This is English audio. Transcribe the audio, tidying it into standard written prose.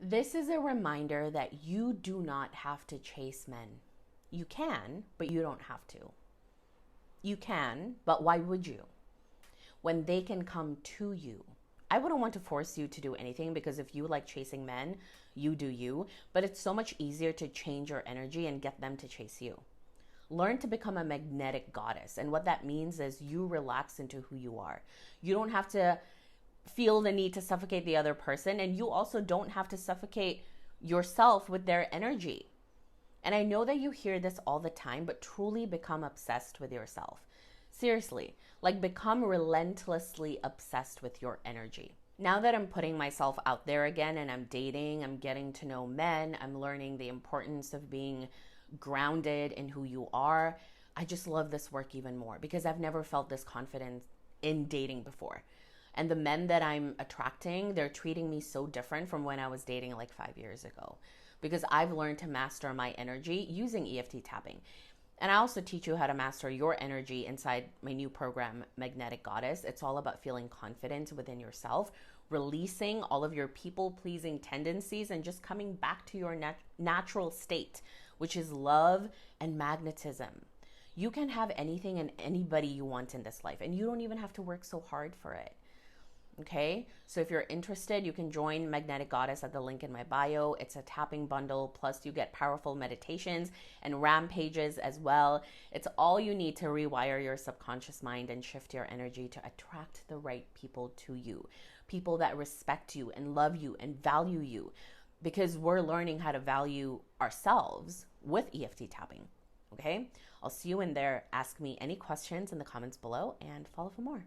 This is a reminder that you do not have to chase men. You can, but you don't have to. You can, but why would you? When they can come to you. I wouldn't want to force you to do anything, because if you like chasing men, you do you. But it's so much easier to change your energy and get them to chase you. Learn to become a magnetic goddess. And what that means is you relax into who you are. You don't have to feel the need to suffocate the other person. And you also don't have to suffocate yourself with their energy. And I know that you hear this all the time, but truly become obsessed with yourself. Seriously, like become relentlessly obsessed with your energy. Now that I'm putting myself out there again and I'm dating, I'm getting to know men, I'm learning the importance of being grounded in who you are. I just love this work even more because I've never felt this confident in dating before. And the men that I'm attracting, they're treating me so different from when I was dating like 5 years ago, because I've learned to master my energy using EFT tapping. And I also teach you how to master your energy inside my new program, Magnetic Goddess. It's all about feeling confident within yourself, releasing all of your people-pleasing tendencies, and just coming back to your natural state, which is love and magnetism. You can have anything and anybody you want in this life, and you don't even have to work so hard for it. Okay, so if you're interested, you can join Magnetic Goddess at the link in my bio. It's a tapping bundle, plus you get powerful meditations and rampages as well. It's all you need to rewire your subconscious mind and shift your energy to attract the right people to you. People that respect you and love you and value you, because we're learning how to value ourselves with EFT tapping. Okay, I'll see you in there. Ask me any questions in the comments below and follow for more.